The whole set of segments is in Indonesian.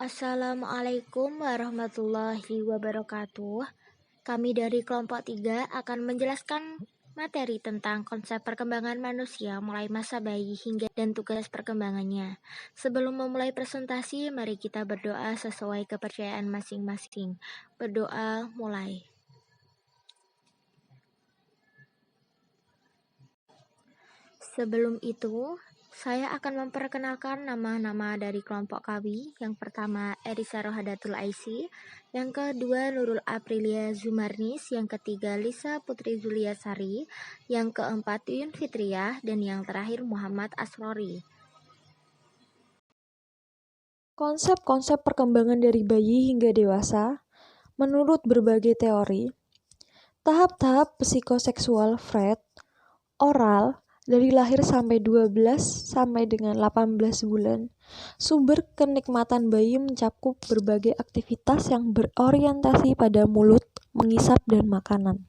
Assalamualaikum warahmatullahi wabarakatuh. Kami dari kelompok 3 akan menjelaskan materi tentang konsep perkembangan manusia mulai masa bayi hingga dan tugas perkembangannya. Sebelum memulai presentasi, mari kita berdoa sesuai kepercayaan masing-masing. Berdoa mulai. Sebelum itu, saya akan memperkenalkan nama-nama dari kelompok kami. Yang pertama, Erisa Rohadatul Aisy. Yang kedua, Nurul Aprilia Zumarnis. Yang ketiga, Lisa Putri Zuliasari. Yang keempat, Yun Fitriah. Dan yang terakhir, Muhammad Asrori. Konsep-konsep perkembangan dari bayi hingga dewasa, menurut berbagai teori, tahap-tahap psikoseksual Freud, oral, dari lahir sampai 12 sampai dengan 18 bulan, sumber kenikmatan bayi mencakup berbagai aktivitas yang berorientasi pada mulut, mengisap, dan makanan.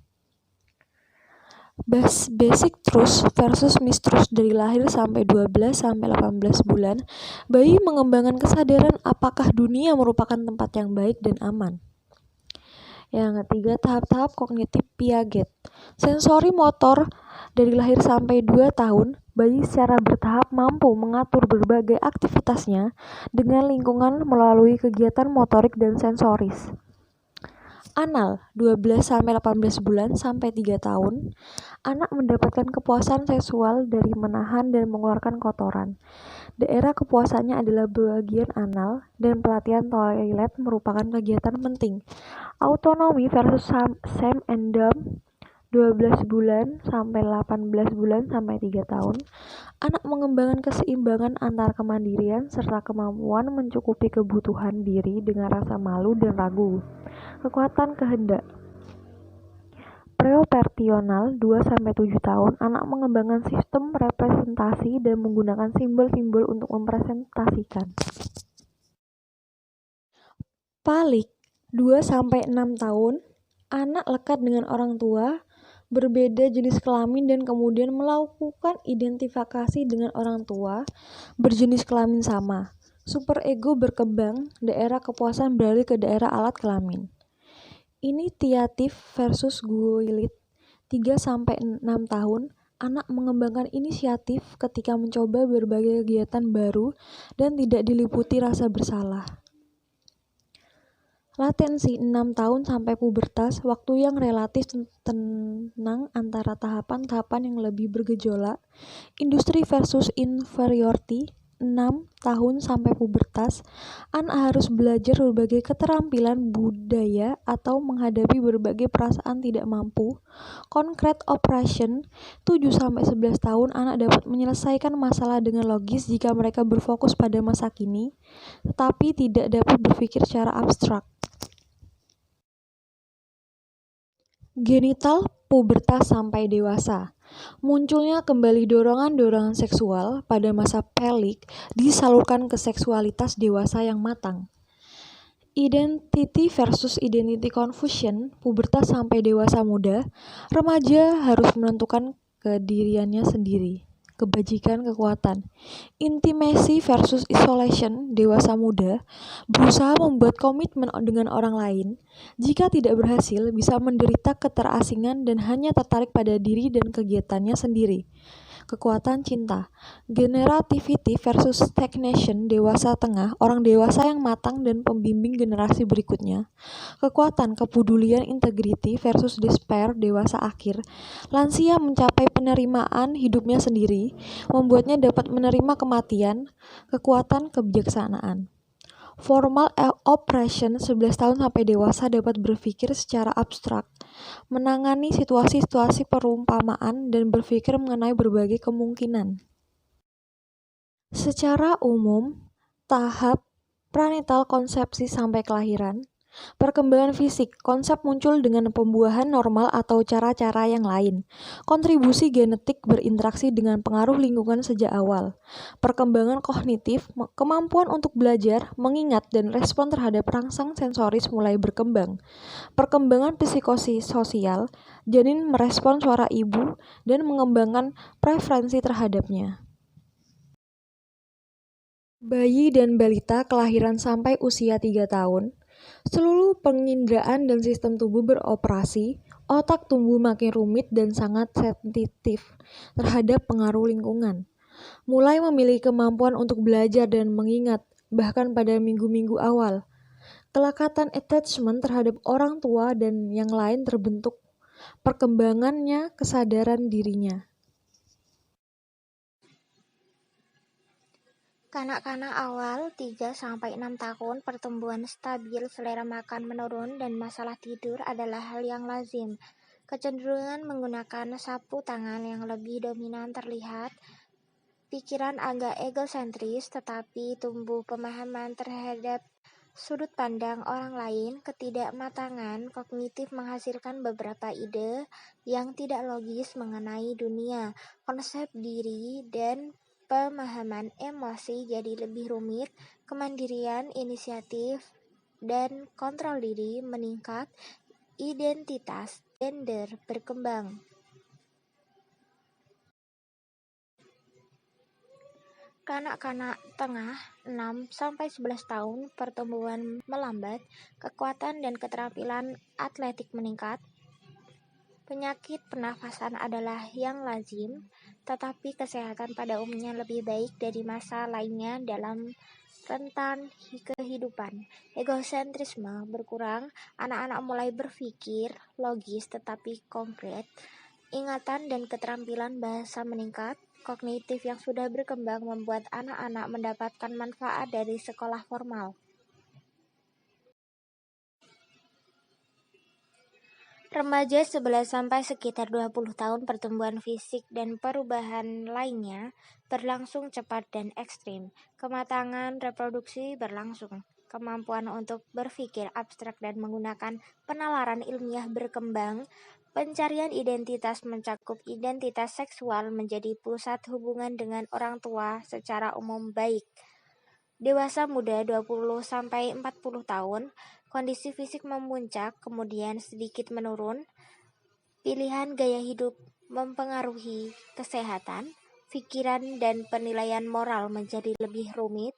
Basic truth versus mistrust dari lahir sampai 12 sampai 18 bulan, bayi mengembangkan kesadaran apakah dunia merupakan tempat yang baik dan aman. Yang ketiga, tahap-tahap kognitif Piaget. Sensori motor dari lahir sampai 2 tahun, bayi secara bertahap mampu mengatur berbagai aktivitasnya dengan lingkungan melalui kegiatan motorik dan sensoris. Anal, 12 sampai 18 bulan sampai 3 tahun, anak mendapatkan kepuasan seksual dari menahan dan mengeluarkan kotoran. Daerah kepuasannya adalah bagian anal, dan pelatihan toilet merupakan kegiatan penting. Autonomi versus Sam and Dom, 12 bulan sampai 18 bulan sampai 3 tahun. Anak mengembangkan keseimbangan antara kemandirian serta kemampuan mencukupi kebutuhan diri dengan rasa malu dan ragu. Kekuatan kehendak. Preopertional 2-7 tahun, anak mengembangkan sistem representasi dan menggunakan simbol-simbol untuk mempresentasikan. Palik 2-6 tahun, anak lekat dengan orang tua, berbeda jenis kelamin dan kemudian melakukan identifikasi dengan orang tua berjenis kelamin sama. Superego berkembang, daerah kepuasan beralih ke daerah alat kelamin. Initiatif versus Guilit 3-6 tahun, anak mengembangkan inisiatif ketika mencoba berbagai kegiatan baru dan tidak diliputi rasa bersalah. Latensi 6 tahun sampai pubertas, waktu yang relatif tenang antara tahapan-tahapan yang lebih bergejolak. Industri versus inferiority 6 tahun sampai pubertas, anak harus belajar berbagai keterampilan budaya atau menghadapi berbagai perasaan tidak mampu. Concrete operation 7-11 tahun, anak dapat menyelesaikan masalah dengan logis jika mereka berfokus pada masa kini, tetapi tidak dapat berpikir secara abstrak. Genital pubertas sampai dewasa. Munculnya kembali dorongan-dorongan seksual pada masa pelik disalurkan ke seksualitas dewasa yang matang. Identity versus identity confusion, pubertas sampai dewasa muda, remaja harus menentukan kediriannya sendiri. Kebajikan kekuatan. Intimacy versus isolation, dewasa muda, berusaha membuat komitmen dengan orang lain. Jika tidak berhasil, bisa menderita keterasingan dan hanya tertarik pada diri dan kegiatannya sendiri. Kekuatan cinta. Generativity versus stagnation, dewasa tengah, orang dewasa yang matang dan pembimbing generasi berikutnya. Kekuatan kepedulian integrity versus despair, dewasa akhir. Lansia mencapai penerimaan hidupnya sendiri, membuatnya dapat menerima kematian. Kekuatan kebijaksanaan. Formal oppression 11 tahun sampai dewasa dapat berpikir secara abstrak, menangani situasi-situasi perumpamaan dan berpikir mengenai berbagai kemungkinan. Secara umum, tahap prenatal konsepsi sampai kelahiran. Perkembangan fisik, konsep muncul dengan pembuahan normal atau cara-cara yang lain. Kontribusi genetik berinteraksi dengan pengaruh lingkungan sejak awal. Perkembangan kognitif, kemampuan untuk belajar, mengingat, dan respon terhadap rangsang sensoris mulai berkembang. Perkembangan psikososial, janin merespon suara ibu dan mengembangkan preferensi terhadapnya. Bayi dan balita kelahiran sampai usia 3 tahun, seluruh penginderaan dan sistem tubuh beroperasi, otak tumbuh makin rumit dan sangat sensitif terhadap pengaruh lingkungan. Mulai memiliki kemampuan untuk belajar dan mengingat, bahkan pada minggu-minggu awal. Kelekatan attachment terhadap orang tua dan yang lain terbentuk. Perkembangannya kesadaran dirinya. Kanak-kanak awal 3-6 tahun pertumbuhan stabil, selera makan menurun, dan masalah tidur adalah hal yang lazim. Kecenderungan menggunakan sapu tangan yang lebih dominan terlihat. Pikiran agak egosentris, tetapi tumbuh pemahaman terhadap sudut pandang orang lain. Ketidakmatangan kognitif menghasilkan beberapa ide yang tidak logis mengenai dunia, konsep diri, dan pemahaman emosi jadi lebih rumit. Kemandirian, inisiatif, dan kontrol diri meningkat. Identitas gender berkembang. Kanak-kanak tengah 6-11 tahun pertumbuhan melambat, kekuatan dan keterampilan atletik meningkat. Penyakit pernafasan adalah yang lazim, tetapi kesehatan pada umumnya lebih baik dari masa lainnya dalam rentan kehidupan. Egosentrisme berkurang, anak-anak mulai berpikir logis tetapi konkret. Ingatan dan keterampilan bahasa meningkat. Kognitif yang sudah berkembang membuat anak-anak mendapatkan manfaat dari sekolah formal. Remaja 11 sampai sekitar 20 tahun pertumbuhan fisik dan perubahan lainnya berlangsung cepat dan ekstrim. Kematangan reproduksi berlangsung. Kemampuan untuk berpikir abstrak dan menggunakan penalaran ilmiah berkembang. Pencarian identitas mencakup identitas seksual menjadi pusat hubungan dengan orang tua secara umum baik. Dewasa muda 20-40 tahun, kondisi fisik memuncak kemudian sedikit menurun. Pilihan gaya hidup mempengaruhi kesehatan, pikiran dan penilaian moral menjadi lebih rumit,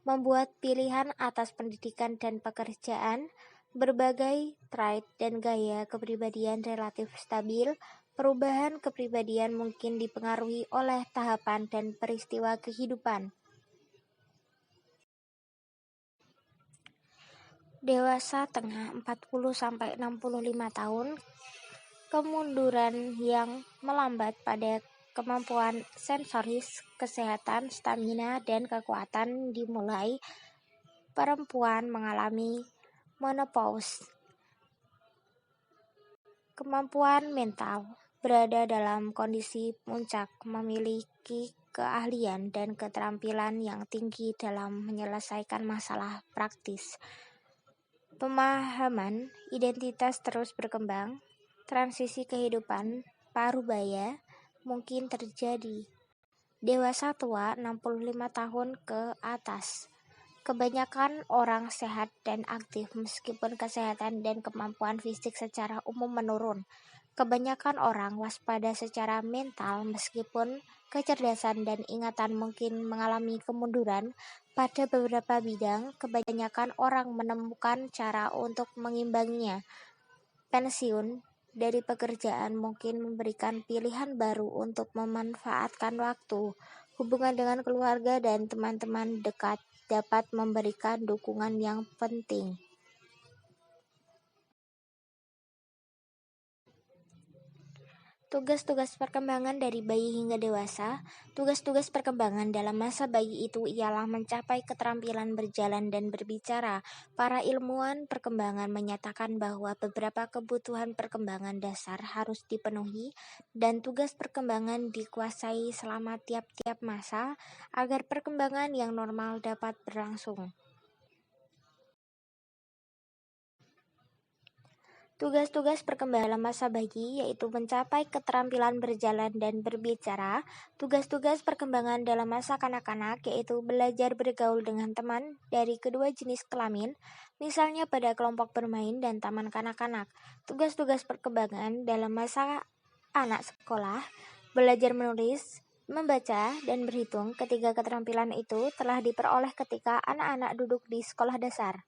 membuat pilihan atas pendidikan dan pekerjaan. Berbagai trait dan gaya kepribadian relatif stabil. Perubahan kepribadian mungkin dipengaruhi oleh tahapan dan peristiwa kehidupan. Dewasa tengah 40-65 tahun, kemunduran yang melambat pada kemampuan sensoris, kesehatan, stamina, dan kekuatan dimulai. Perempuan mengalami menopause. Kemampuan mental berada dalam kondisi puncak, memiliki keahlian dan keterampilan yang tinggi dalam menyelesaikan masalah praktis. Pemahaman identitas terus berkembang. Transisi kehidupan parubaya mungkin terjadi. Dewasa tua 65 tahun ke atas. Kebanyakan orang sehat dan aktif meskipun kesehatan dan kemampuan fisik secara umum menurun. Kebanyakan orang waspada secara mental meskipun kecerdasan dan ingatan mungkin mengalami kemunduran. Pada beberapa bidang, kebanyakan orang menemukan cara untuk mengimbanginya. Pensiun dari pekerjaan mungkin memberikan pilihan baru untuk memanfaatkan waktu. Hubungan dengan keluarga dan teman-teman dekat dapat memberikan dukungan yang penting. Tugas-tugas perkembangan dari bayi hingga dewasa. Tugas-tugas perkembangan dalam masa bayi itu ialah mencapai keterampilan berjalan dan berbicara. Para ilmuwan perkembangan menyatakan bahwa beberapa kebutuhan perkembangan dasar harus dipenuhi dan tugas perkembangan dikuasai selama tiap-tiap masa agar perkembangan yang normal dapat berlangsung. Tugas-tugas perkembangan dalam masa bayi yaitu mencapai keterampilan berjalan dan berbicara. Tugas-tugas perkembangan dalam masa kanak-kanak yaitu belajar bergaul dengan teman dari kedua jenis kelamin, misalnya pada kelompok bermain dan taman kanak-kanak. Tugas-tugas perkembangan dalam masa anak sekolah, belajar menulis, Membaca dan berhitung, ketiga keterampilan itu telah diperoleh ketika anak-anak duduk di sekolah dasar.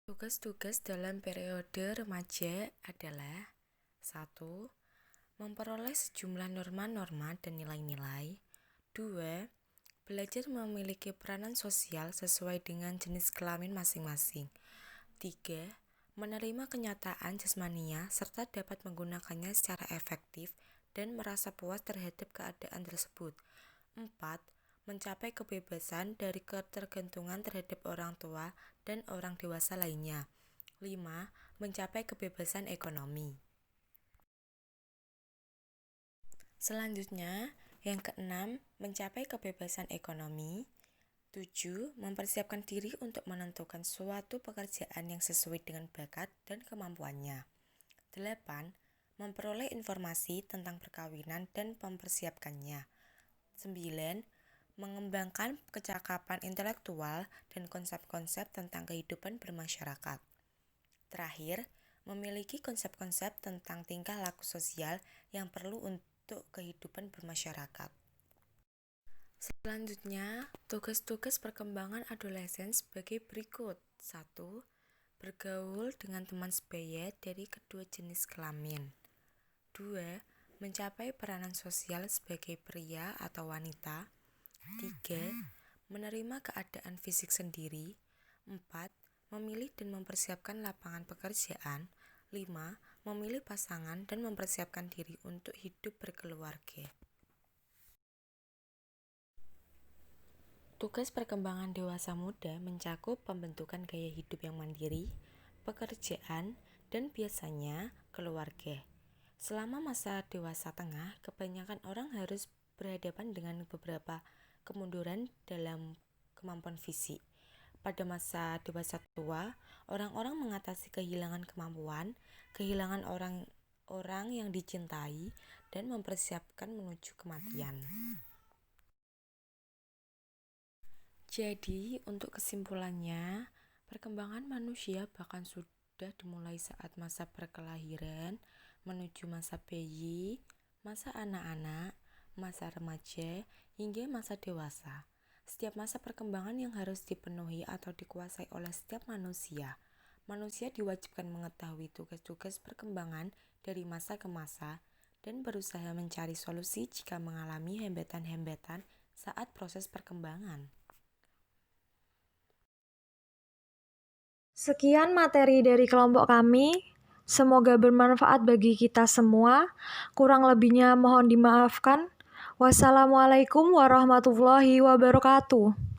Tugas-tugas dalam periode remaja adalah 1. Memperoleh sejumlah norma-norma dan nilai-nilai. 2. Belajar memiliki peranan sosial sesuai dengan jenis kelamin masing-masing. 3. Menerima kenyataan jasmania serta dapat menggunakannya secara efektif dan merasa puas terhadap keadaan tersebut. 4. Mencapai kebebasan dari ketergantungan terhadap orang tua dan orang dewasa lainnya. 5. Mencapai kebebasan ekonomi. Selanjutnya, yang keenam, mencapai kebebasan ekonomi. 7. Mempersiapkan diri untuk menentukan suatu pekerjaan yang sesuai dengan bakat dan kemampuannya. 8. Memperoleh informasi tentang perkawinan dan mempersiapkannya. 9. Mengembangkan kecakapan intelektual dan konsep-konsep tentang kehidupan bermasyarakat. Terakhir, memiliki konsep-konsep tentang tingkah laku sosial yang perlu untuk kehidupan bermasyarakat. Selanjutnya, tugas-tugas perkembangan adolesen sebagai berikut. 1. Bergaul dengan teman sebaya dari kedua jenis kelamin. 2. Mencapai peranan sosial sebagai pria atau wanita. 3. Menerima keadaan fisik sendiri. 4. Memilih dan mempersiapkan lapangan pekerjaan. 5. Memilih pasangan dan mempersiapkan diri untuk hidup berkeluarga. Tugas perkembangan dewasa muda mencakup pembentukan gaya hidup yang mandiri, pekerjaan, dan biasanya keluarga. Selama masa dewasa tengah, kebanyakan orang harus berhadapan dengan beberapa kemunduran dalam kemampuan fisik. Pada masa dewasa tua, orang-orang mengatasi kehilangan kemampuan, kehilangan orang yang dicintai, dan mempersiapkan menuju kematian. Jadi, untuk kesimpulannya, perkembangan manusia bahkan sudah dimulai saat masa perkelahiran, menuju masa bayi, masa anak-anak, masa remaja, hingga masa dewasa. Setiap masa perkembangan yang harus dipenuhi atau dikuasai oleh setiap manusia. Manusia diwajibkan mengetahui tugas-tugas perkembangan dari masa ke masa dan berusaha mencari solusi jika mengalami hambatan-hambatan saat proses perkembangan. Sekian materi dari kelompok kami. Semoga bermanfaat bagi kita semua. Kurang lebihnya mohon dimaafkan. Wassalamualaikum warahmatullahi wabarakatuh.